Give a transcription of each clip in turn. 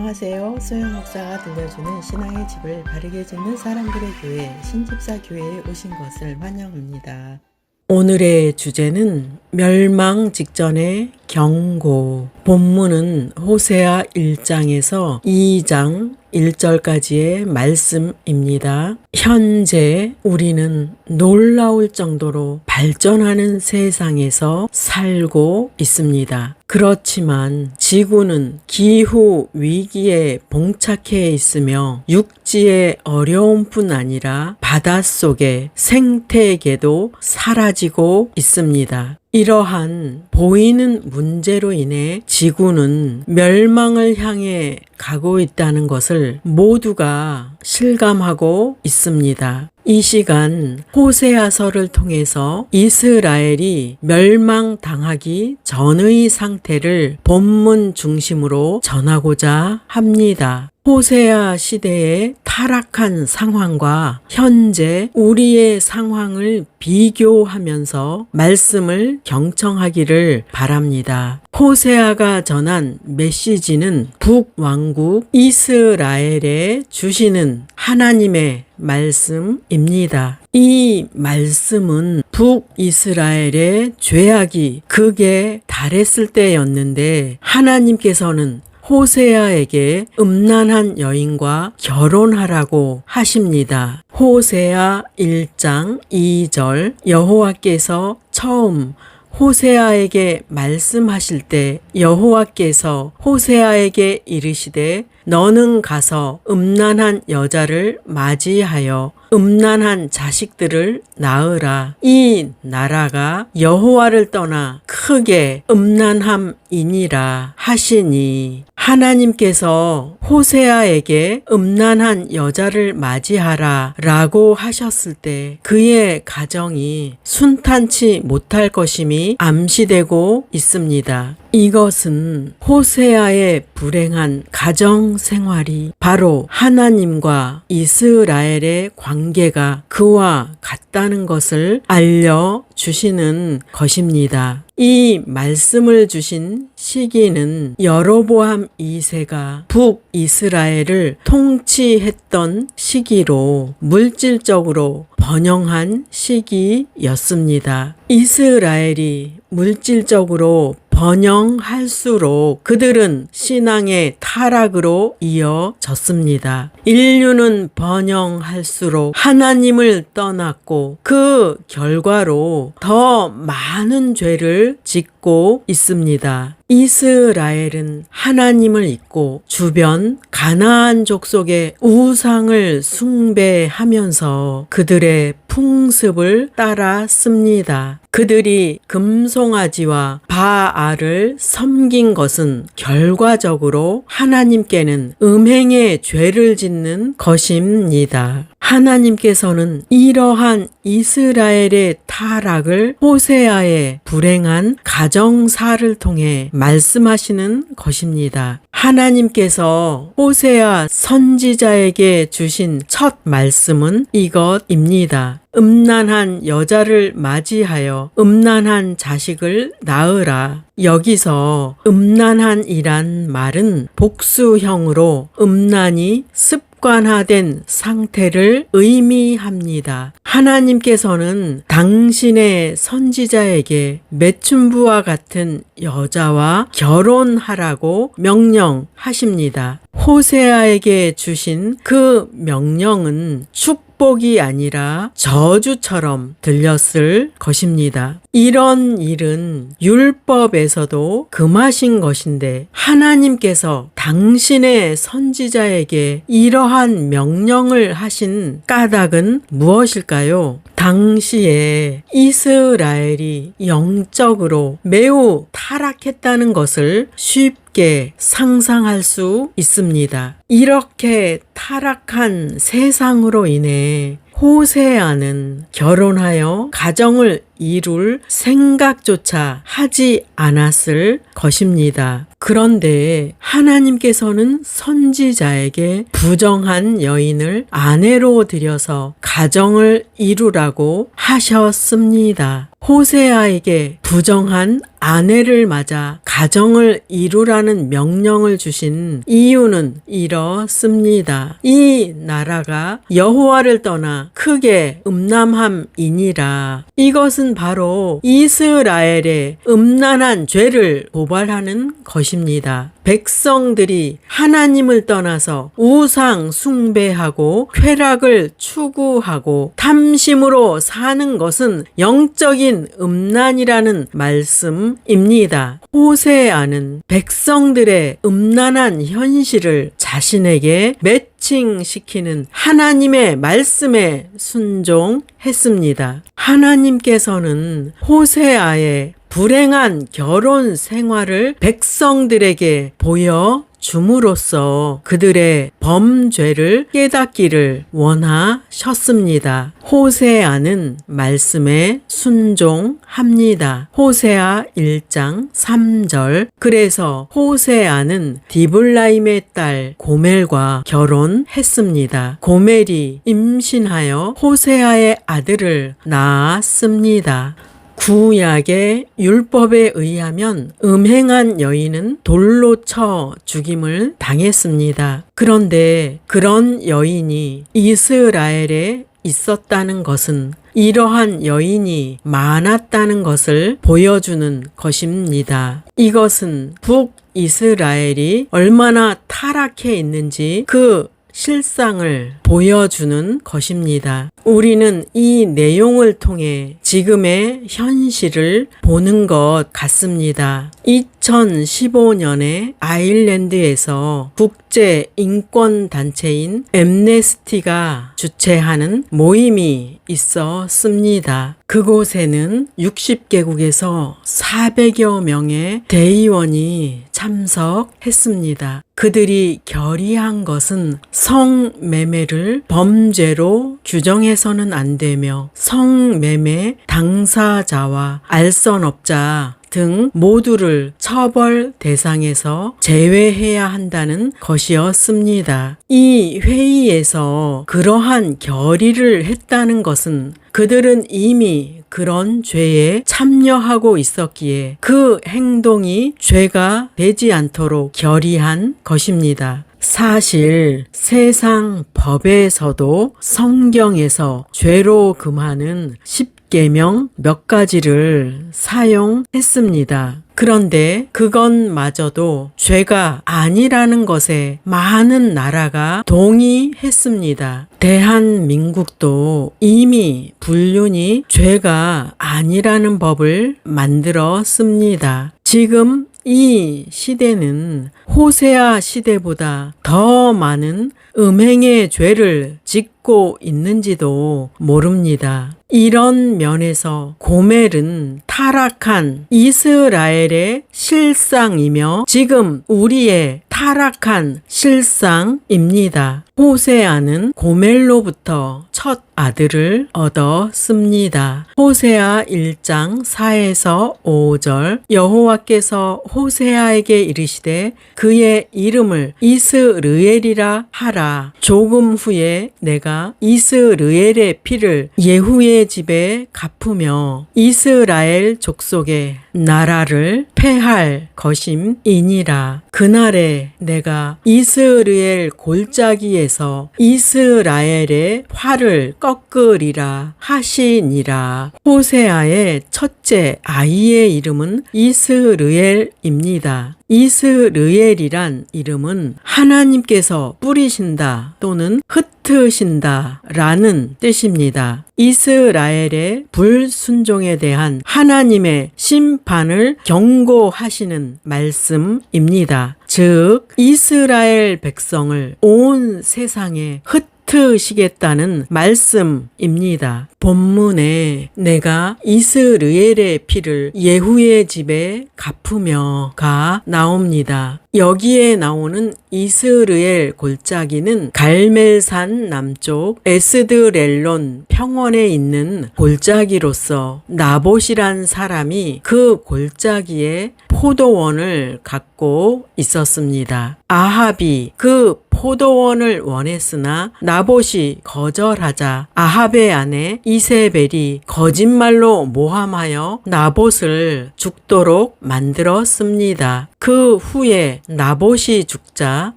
안녕하세요. 소영 목사가 들려주는 신앙의 집을 바르게 짓는 사람들의 교회 신집사 교회에 오신 것을 환영합니다. 오늘의 주제는 멸망 직전의 경고. 본문은 호세아 1장에서 2장 1절까지의 말씀입니다. 현재 우리는 놀라울 정도로 발전하는 세상에서 살고 있습니다. 그렇지만 지구는 기후 위기에 봉착해 있으며 육지의 어려움뿐 아니라 바닷속의 생태계도 사라지고 있습니다. 이러한 보이는 문제로 인해 지구는 멸망을 향해 가고 있다는 것을 모두가 실감하고 있습니다. 이 시간 호세아서를 통해서 이스라엘이 멸망당하기 전의 상태를 본문 중심으로 전하고자 합니다. 호세아 시대의 타락한 상황과 현재 우리의 상황을 비교하면서 말씀을 경청하기를 바랍니다. 호세아가 전한 메시지는 북왕국 이스라엘에 주시는 하나님의 말씀입니다. 이 말씀은 북이스라엘의 죄악이 극에 달했을 때였는데 하나님께서는 호세아에게 음란한 여인과 결혼하라고 하십니다. 호세아 1장 2절 여호와께서 처음 호세아에게 말씀하실 때 여호와께서 호세아에게 이르시되 너는 가서 음란한 여자를 맞이하여 음란한 자식들을 낳으라. 이 나라가 여호와를 떠나 크게 음란함이니라 하시니 하나님께서 호세아에게 음란한 여자를 맞이하라 라고 하셨을 때 그의 가정이 순탄치 못할 것임이 암시되고 있습니다. 이것은 호세아의 불행한 가정 생활이 바로 하나님과 이스라엘의 관계가 그와 같다는 것을 알려주시는 것입니다. 이 말씀을 주신 시기는 여로보암 2세가 북이스라엘을 통치했던 시기로 물질적으로 번영한 시기였습니다. 이스라엘이 물질적으로 번영할수록 그들은 신앙의 타락으로 이어졌습니다. 인류는 번영할수록 하나님을 떠났고 그 결과로 더 많은 죄를 짓고 있습니다. 이스라엘은 하나님을 잊고 주변 가나안 족속의 우상을 숭배하면서 그들의 풍습을 따랐습니다. 그들이 금송아지와 바알을 섬긴 것은 결과적으로 하나님께는 음행의 죄를 짓는 것입니다. 하나님께서는 이러한 이스라엘의 타락을 호세아의 불행한 가정사를 통해 말씀하시는 것입니다. 하나님께서 호세아 선지자에게 주신 첫 말씀은 이것입니다. 음란한 여자를 맞이하여 음란한 자식을 낳으라. 여기서 음란한이란 말은 복수형으로 음란이 습관화된 상태를 의미합니다. 하나님께서는 당신의 선지자에게 메춘부와 같은 여자와 결혼하라고 명령하십니다. 호세아에게 주신 그 명령은 축복이 아니라 저주처럼 들렸을 것입니다. 이런 일은 율법에서도 금하신 것인데 하나님께서 당신의 선지자에게 이러한 명령을 하신 까닭은 무엇일까요? 당시에 이스라엘이 영적으로 매우 타락했다는 것을 쉽게 상상할 수 있습니다. 이렇게 타락한 세상으로 인해 호세아는 결혼하여 가정을 이룰 생각조차 하지 않았을 것입니다. 그런데 하나님께서는 선지자에게 부정한 여인을 아내로 들여서 가정을 이루라고 하셨습니다. 호세아에게 부정한 아내를 맞아 가정을 이루라는 명령을 주신 이유는 이렇습니다. 이 나라가 여호와를 떠나 크게 음란함이니라. 이것은 바로 이스라엘의 음란한 죄를 고발하는 것입니다. 백성들이 하나님을 떠나서 우상 숭배하고 쾌락을 추구하고 탐심으로 사는 것은 영적인 음란이라는 말씀입니다. 호세아는 백성들의 음란한 현실을 자신에게 매칭시키는 하나님의 말씀에 순종했습니다. 하나님께서는 호세아의 불행한 결혼 생활을 백성들에게 보여줌으로써 그들의 범죄를 깨닫기를 원하셨습니다. 호세아는 말씀에 순종합니다. 호세아 1장 3절. 그래서 호세아는 디블라임의 딸 고멜과 결혼했습니다. 고멜이 임신하여 호세아의 아들을 낳았습니다. 구약의 율법에 의하면 음행한 여인은 돌로 쳐 죽임을 당했습니다. 그런데 그런 여인이 이스라엘에 있었다는 것은 이러한 여인이 많았다는 것을 보여주는 것입니다. 이것은 북이스라엘이 얼마나 타락해 있는지 그 실상을 보여주는 것입니다. 우리는 이 내용을 통해 지금의 현실을 보는 것 같습니다. 2015년에 아일랜드에서 국제 인권단체인 엠네스티가 주최하는 모임이 있었습니다. 그곳에는 60개국에서 400여 명의 대의원이 참석했습니다. 그들이 결의한 것은 성매매를 범죄로 규정해서는 안 되며 성매매 당사자와 알선업자 등 모두를 처벌 대상에서 제외해야 한다는 것이었습니다. 이 회의에서 그러한 결의를 했다는 것은 그들은 이미 그런 죄에 참여하고 있었기에 그 행동이 죄가 되지 않도록 결의한 것입니다. 사실 세상 법에서도 성경에서 죄로 금하는 10계명 몇 가지를 사용했습니다. 그런데 그것마저도 죄가 아니라는 것에 많은 나라가 동의했습니다. 대한민국도 이미 불륜이 죄가 아니라는 법을 만들었습니다. 지금 이 시대는 호세아 시대보다 더 많은 음행의 죄를 짓고 있는지도 모릅니다. 이런 면에서 고멜은 타락한 이스라엘의 실상이며 지금 우리의 타락한 실상입니다. 호세아는 고멜로부터 첫 아들을 얻었습니다. 호세아 1장 4에서 5절. 여호와께서 호세아에게 이르시되 그의 이름을 이스르엘이라 하라. 조금 후에 내가 이스르엘의 피를 예후의 집에 갚으며 이스라엘 족속의 나라를 패할 것임이니라. 그날에 내가 이스라엘 골짜기에서 이스라엘의 활을 꺾으리라 하시니라. 호세아의 첫째 아이의 이름은 이스르엘입니다. 이스르엘이란 이름은 하나님께서 뿌리신다 또는 흩으신다 라는 뜻입니다. 이스라엘의 불순종에 대한 하나님의 심판을 경고하시는 말씀입니다. 즉 이스라엘 백성을 온 세상에 흩으시겠다는 말씀입니다. 본문에 내가 이스르엘의 피를 예후의 집에 갚으며가 나옵니다. 여기에 나오는 이스르엘 골짜기는 갈멜산 남쪽 에스드렐론 평원에 있는 골짜기로서 나봇이란 사람이 그 골짜기에 포도원을 갖고 있었습니다. 아합이 그 포도원을 원했으나 나봇이 거절하자 아합의 아내 이세벨이 거짓말로 모함하여 나봇을 죽도록 만들었습니다. 그 후에 나봇이 죽자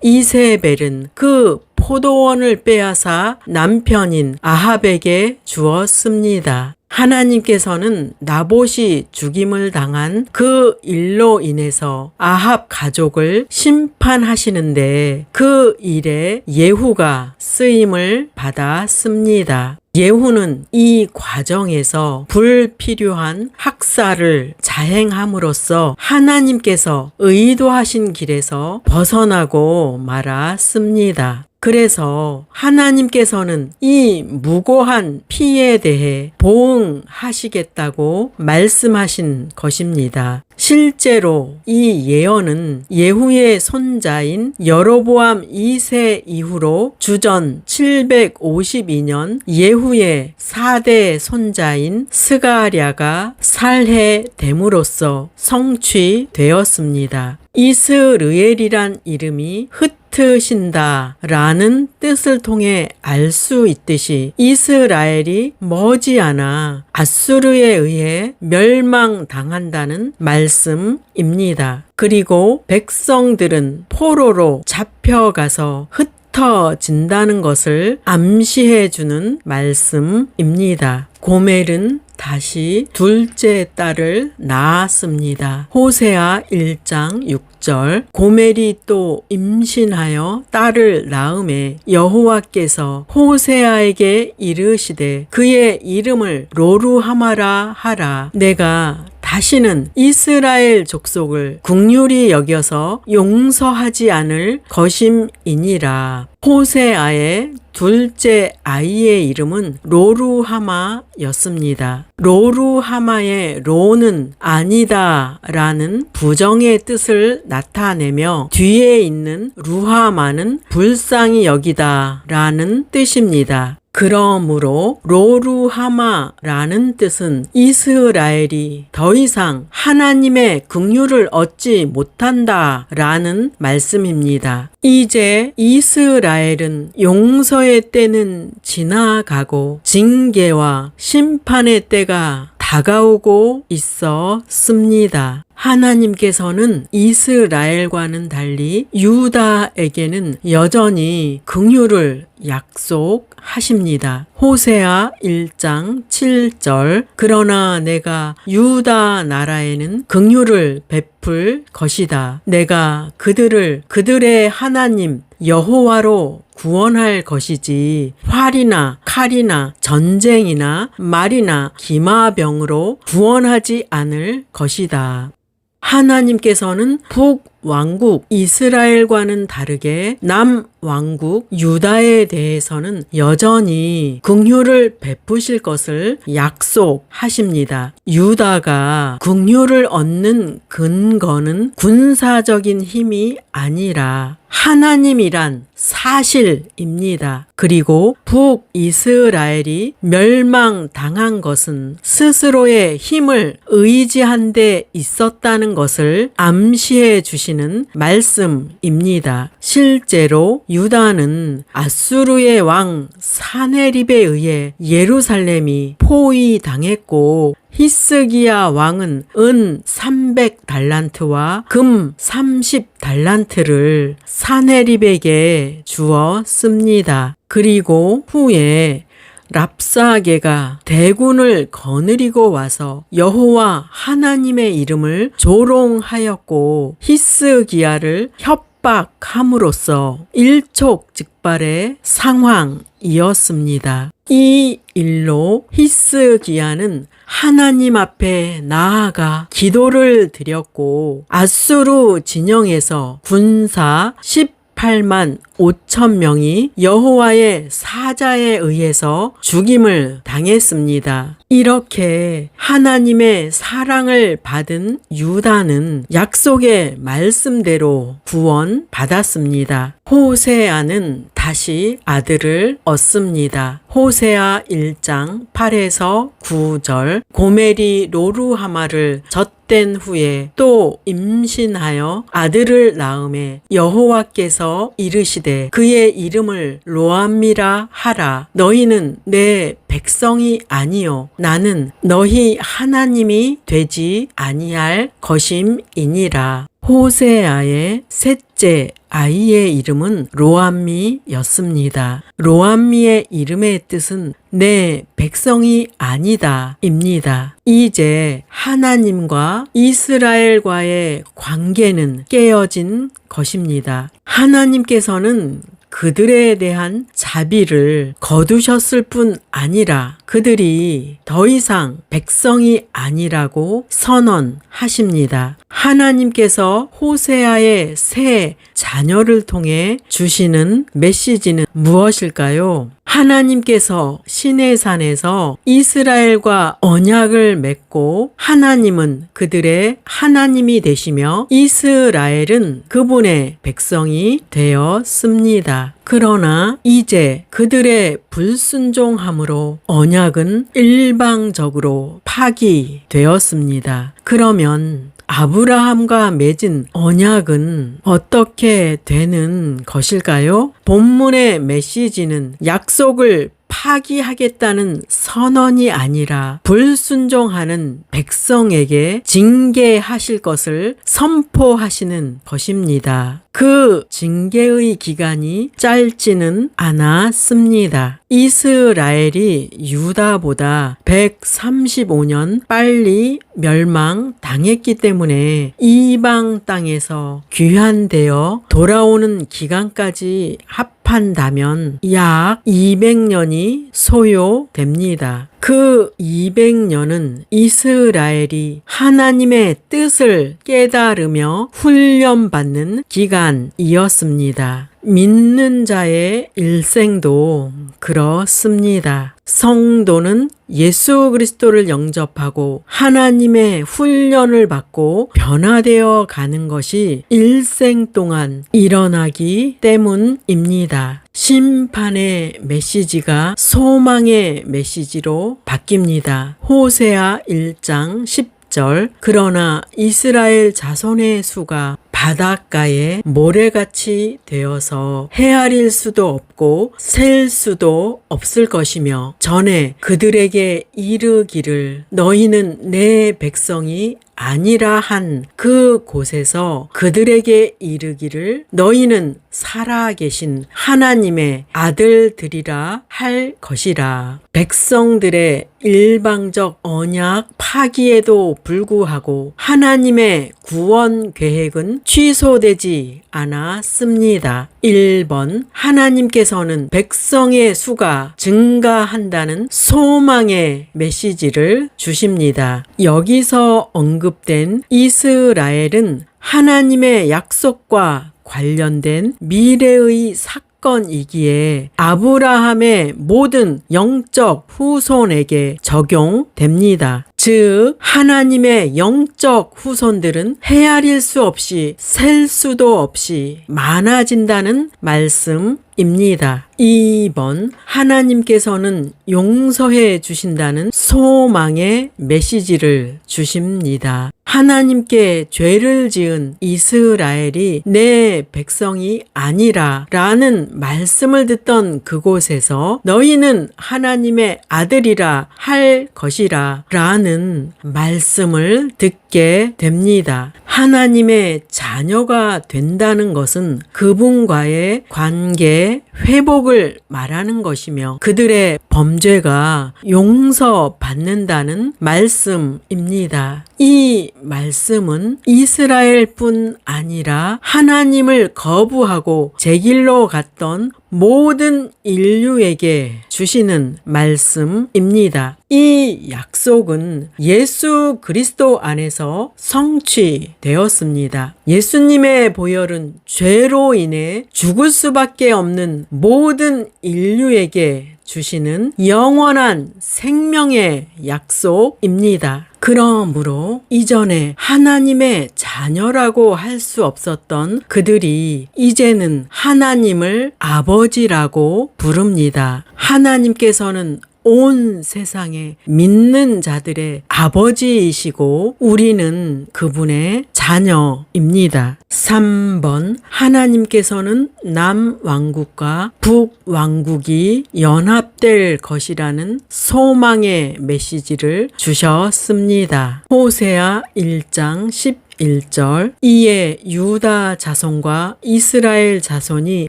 이세벨은 그 포도원을 빼앗아 남편인 아합에게 주었습니다. 하나님께서는 나봇이 죽임을 당한 그 일로 인해서 아합 가족을 심판하시는데 그 일에 예후가 쓰임을 받았습니다. 예후는 이 과정에서 불필요한 학살을 자행함으로써 하나님께서 의도하신 길에서 벗어나고 말았습니다. 그래서 하나님께서는 이 무고한 피에 대해 보응하시겠다고 말씀하신 것입니다. 실제로 이 예언은 예후의 손자인 여로보암 2세 이후로 주전 752년 예후의 4대 손자인 스가랴가 살해됨으로써 성취되었습니다. 이스르엘이란 이름이 흩으신다 라는 뜻을 통해 알 수 있듯이 이스라엘이 머지않아 아수르에 의해 멸망당한다는 말씀입니다. 그리고 백성들은 포로로 잡혀가서 흩어진다는 것을 암시해주는 말씀입니다. 고멜은 다시 둘째 딸을 낳았습니다. 호세아 1장 6절 고멜이 또 임신하여 딸을 낳음에 여호와께서 호세아에게 이르시되 그의 이름을 로루하마라 하라. 내가 다시는 이스라엘 족속을 긍휼히 여겨서 용서하지 않을 것임이니라. 호세아의 둘째 아이의 이름은 로루하마였습니다. 로루하마의 로는 아니다 라는 부정의 뜻을 나타내며 뒤에 있는 루하마는 불쌍히 여기다 라는 뜻입니다. 그러므로 로루하마라는 뜻은 이스라엘이 더 이상 하나님의 긍휼을 얻지 못한다라는 말씀입니다. 이제 이스라엘은 용서의 때는 지나가고 징계와 심판의 때가 다가오고 있었습니다. 하나님께서는 이스라엘과는 달리 유다에게는 여전히 긍휼을 약속하십니다. 호세아 1장 7절 그러나 내가 유다 나라에는 긍휼을 베풀 것이다. 내가 그들을 그들의 하나님 여호와로 구원할 것이지 활이나 칼이나 전쟁이나 말이나 기마병으로 구원하지 않을 것이다. 하나님께서는 북왕국 이스라엘과는 다르게 남왕국 유다에 대해서는 여전히 긍휼을 베푸실 것을 약속하십니다. 유다가 긍휼을 얻는 근거는 군사적인 힘이 아니라 하나님이란 사실입니다. 그리고 북이스라엘이 멸망당한 것은 스스로의 힘을 의지한 데 있었다는 것을 암시해 주시는 말씀입니다. 실제로 유다는 아수르의 왕 사네립에 의해 예루살렘이 포위당했고 히스기야 왕은 은 300달란트와 금 30달란트를 사네립에게 주었습니다. 그리고 후에 랍사게가 대군을 거느리고 와서 여호와 하나님의 이름을 조롱하였고 히스기야를 협박함으로써 일촉즉발의 상황이었습니다. 이 일로 히스기야는 하나님 앞에 나아가 기도를 드렸고 아수르 진영에서 군사 18만 5,000명이 여호와의 사자에 의해서 죽임을 당했습니다. 이렇게 하나님의 사랑을 받은 유다는 약속의 말씀대로 구원받았습니다. 호세아는 다시 아들을 얻습니다. 호세아 1장 8에서 9절. 고멜이 로루하마를 젖된 후에 또 임신하여 아들을 낳음에 여호와께서 이르시되 그의 이름을 로암미라 하라. 너희는 내 백성이 아니요 나는 너희 하나님이 되지 아니할 것임이니라. 호세아의 셋째 아이의 이름은 로암미였습니다. 로암미의 이름의 뜻은 내 백성이 아니다 입니다. 이제 하나님과 이스라엘과의 관계는 깨어진 것입니다. 하나님께서는 그들에 대한 자비를 거두셨을 뿐 아니라 그들이 더 이상 백성이 아니라고 선언하십니다. 하나님께서 호세아의 새 자녀를 통해 주시는 메시지는 무엇일까요? 하나님께서 시내산에서 이스라엘과 언약을 맺고 하나님은 그들의 하나님이 되시며 이스라엘은 그분의 백성이 되었습니다. 그러나 이제 그들의 불순종함으로 언약은 일방적으로 파기되었습니다. 그러면 아브라함과 맺은 언약은 어떻게 되는 것일까요? 본문의 메시지는 약속을 파기하겠다는 선언이 아니라 불순종하는 백성에게 징계하실 것을 선포하시는 것입니다. 그 징계의 기간이 짧지는 않았습니다. 이스라엘이 유다보다 135년 빨리 멸망당했기 때문에 이방 땅에서 귀환되어 돌아오는 기간까지 합한다면 약 200년이 소요됩니다. 그 200년은 이스라엘이 하나님의 뜻을 깨달으며 훈련받는 기간이었습니다. 믿는 자의 일생도 그렇습니다. 성도는 예수 그리스도를 영접하고 하나님의 훈련을 받고 변화되어 가는 것이 일생 동안 일어나기 때문입니다. 심판의 메시지가 소망의 메시지로 바뀝니다. 호세아 1장 10절. 그러나 이스라엘 자손의 수가 바닷가에 모래같이 되어서 헤아릴 수도 없고 셀 수도 없을 것이며 전에 그들에게 이르기를 너희는 내 백성이 아니라 한 그 곳에서 그들에게 이르기를 너희는 살아계신 하나님의 아들들이라 할 것이라. 백성들의 일방적 언약 파기에도 불구하고 하나님의 구원 계획은 취소되지 않았습니다. 1번 하나님께서는 백성의 수가 증가한다는 소망의 메시지를 주십니다. 여기서 언급된 이스라엘은 하나님의 약속과 관련된 미래의 사건이기에 아브라함의 모든 영적 후손에게 적용됩니다. 즉 하나님의 영적 후손들은 헤아릴 수 없이 셀 수도 없이 많아진다는 말씀입니다. 2번 하나님께서는 용서해 주신다는 소망의 메시지를 주십니다. 하나님께 죄를 지은 이스라엘이 내 백성이 아니라 라는 말씀을 듣던 그곳에서 너희는 하나님의 아들이라 할 것이라 라는 말씀을 듣게 됩니다. 하나님의 자녀가 된다는 것은 그분과의 관계 회복을 말하는 것이며 그들의 범죄가 용서받는다는 말씀입니다. 이 말씀은 이스라엘뿐 아니라 하나님을 거부하고 제 길로 갔던 모든 인류에게 주시는 말씀입니다. 이 약속은 예수 그리스도 안에서 성취되었습니다. 예수님의 보혈은 죄로 인해 죽을 수밖에 없는 모든 인류에게 주시는 영원한 생명의 약속입니다. 그러므로 이전에 하나님의 자녀라고 할 수 없었던 그들이 이제는 하나님을 아버지라고 부릅니다. 하나님께서는 온 세상에 믿는 자들의 아버지이시고 우리는 그분의 자녀입니다. 3번, 하나님께서는 남왕국과 북왕국이 연합될 것이라는 소망의 메시지를 주셨습니다. 호세아 1장 11절, 이에 유다 자손과 이스라엘 자손이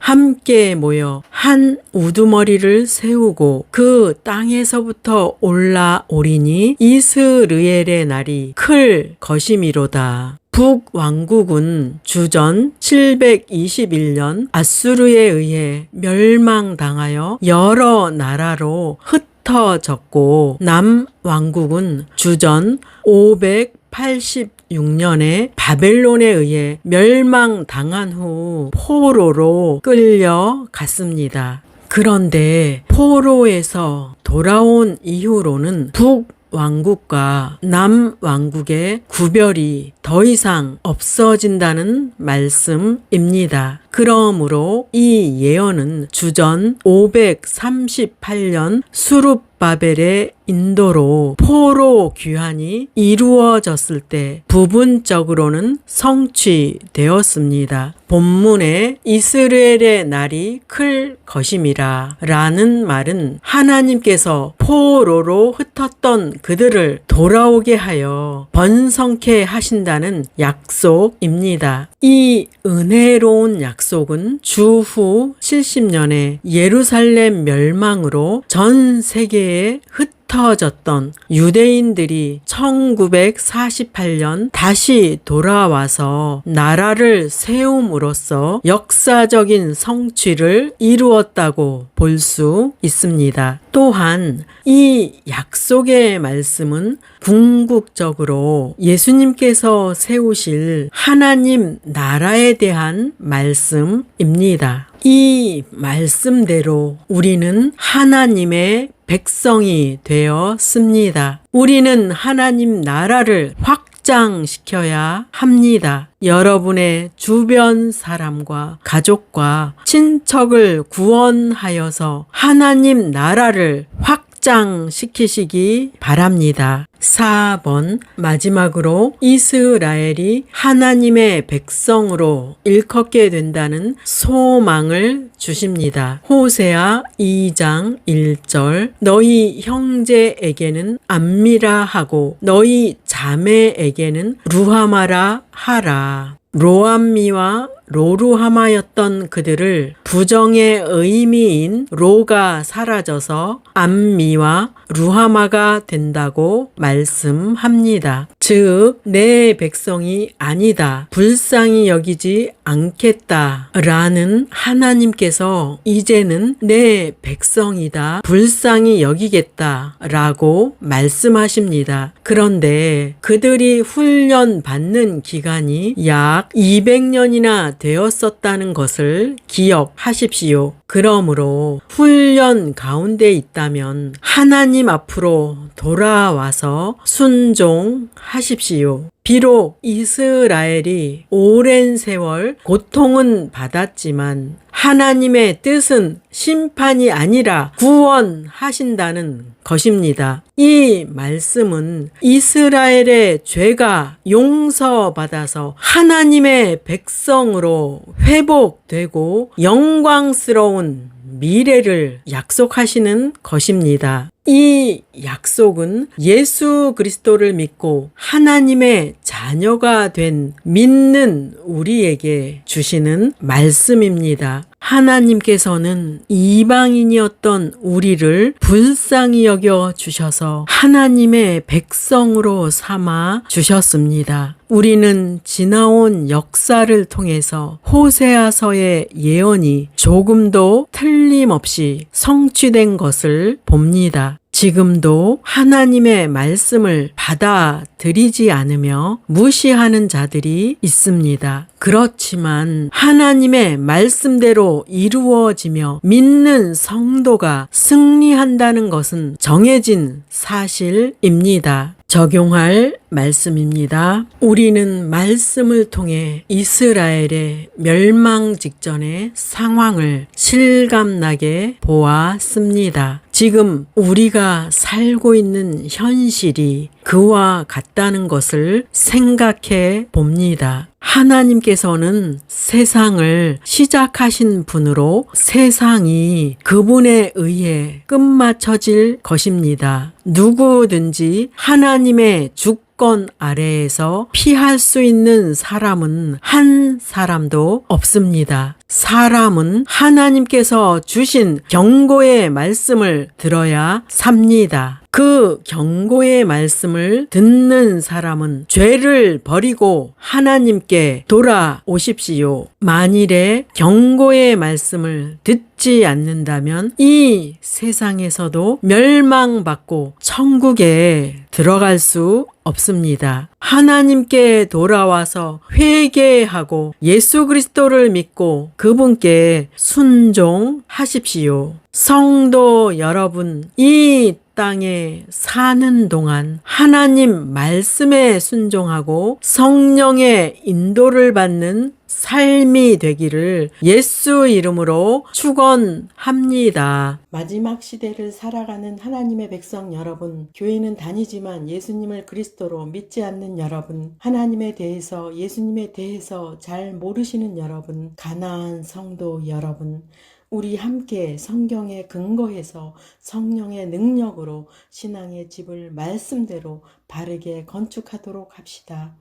함께 모여 한 우두머리를 세우고 그 땅에서부터 올라오리니 이스르엘의 날이 클 것이미로다. 북왕국은 주전 721년 아수르에 의해 멸망당하여 여러 나라로 흩어졌고, 남왕국은 주전 586년에 바벨론에 의해 멸망당한 후 포로로 끌려갔습니다. 그런데 포로에서 돌아온 이후로는 북왕국과 남왕국의 구별이 더 이상 없어진다는 말씀입니다. 그러므로 이 예언은 주전 538년 수룹바벨의 인도로 포로 귀환이 이루어졌을 때 부분적으로는 성취되었습니다. 본문에 이스라엘의 날이 클 것임이라 라는 말은 하나님께서 포로로 흩었던 그들을 돌아오게 하여 번성케 하신다는 약속입니다. 이 은혜로운 약속은 주후 70년에 예루살렘 멸망으로 전 세계에 흩어졌던 유대인들이 1948년 다시 돌아와서 나라를 세움으로써 역사적인 성취를 이루었다고 볼 수 있습니다. 또한 이 약속의 말씀은 궁극적으로 예수님께서 세우실 하나님 나라에 대한 말씀입니다. 이 말씀대로 우리는 하나님의 백성이 되었습니다. 우리는 하나님 나라를 확장시켜야 합니다. 여러분의 주변 사람과 가족과 친척을 구원하여서 하나님 나라를 확장시키시기 바랍니다. 4번, 마지막으로 이스라엘이 하나님의 백성으로 일컫게 된다는 소망을 주십니다. 호세아 2장 1절, 너희 형제에게는 암미라 하고 너희 자매에게는 루하마라 하라. 로암미와 로루하마였던 그들을 부정의 의미인 로가 사라져서 암미와 루하마가 된다고 말씀합니다. 즉, 내 백성이 아니다, 불쌍히 여기지 않겠다 라는 하나님께서 이제는 내 백성이다, 불쌍히 여기겠다 라고 말씀하십니다. 그런데 그들이 훈련받는 기간이 약 200년이나 되었었다는 것을 기억하십시오. 그러므로 훈련 가운데 있다면 하나님 앞으로 돌아와서 순종하십시오. 비록 이스라엘이 오랜 세월 고통은 받았지만 하나님의 뜻은 심판이 아니라 구원하신다는 것입니다. 이 말씀은 이스라엘의 죄가 용서받아서 하나님의 백성으로 회복되고 영광스러운 미래를 약속하시는 것입니다. 이 약속은 예수 그리스도를 믿고 하나님의 자녀가 된 믿는 우리에게 주시는 말씀입니다. 하나님께서는 이방인이었던 우리를 불쌍히 여겨 주셔서 하나님의 백성으로 삼아 주셨습니다. 우리는 지나온 역사를 통해서 호세아서의 예언이 조금도 틀림없이 성취된 것을 봅니다. 지금도 하나님의 말씀을 받아들이지 않으며 무시하는 자들이 있습니다. 그렇지만 하나님의 말씀대로 이루어지며 믿는 성도가 승리한다는 것은 정해진 사실입니다. 적용할 말씀입니다. 우리는 말씀을 통해 이스라엘의 멸망 직전의 상황을 실감나게 보았습니다. 지금 우리가 살고 있는 현실이 그와 같다는 것을 생각해 봅니다. 하나님께서는 세상을 시작하신 분으로 세상이 그분에 의해 끝마쳐질 것입니다. 누구든지 하나님의 주권 아래에서 피할 수 있는 사람은 한 사람도 없습니다. 사람은 하나님께서 주신 경고의 말씀을 들어야 삽니다. 그 경고의 말씀을 듣는 사람은 죄를 버리고 하나님께 돌아오십시오. 만일에 경고의 말씀을 듣지 않는다면 이 세상에서도 멸망받고 천국에 들어갈 수 없습니다. 하나님께 돌아와서 회개하고 예수 그리스도를 믿고 그분께 순종하십시오. 성도 여러분, 이 땅에 사는 동안 하나님 말씀에 순종하고 성령의 인도를 받는 삶이 되기를 예수 이름으로 축원합니다. 마지막 시대를 살아가는 하나님의 백성 여러분, 교회는 다니지만 예수님을 그리스도로 믿지 않는 여러분, 하나님에 대해서 예수님에 대해서 잘 모르시는 여러분, 가나안 성도 여러분, 우리 함께 성경에 근거해서 성령의 능력으로 신앙의 집을 말씀대로 바르게 건축하도록 합시다.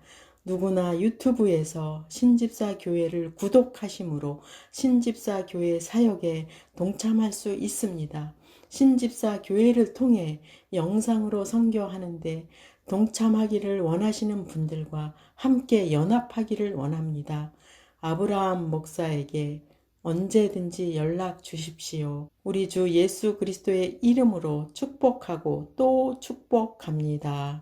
누구나 유튜브에서 신집사 교회를 구독하심으로 신집사 교회 사역에 동참할 수 있습니다. 신집사 교회를 통해 영상으로 선교하는데 동참하기를 원하시는 분들과 함께 연합하기를 원합니다. 아브라함 목사에게 언제든지 연락 주십시오. 우리 주 예수 그리스도의 이름으로 축복하고 또 축복합니다.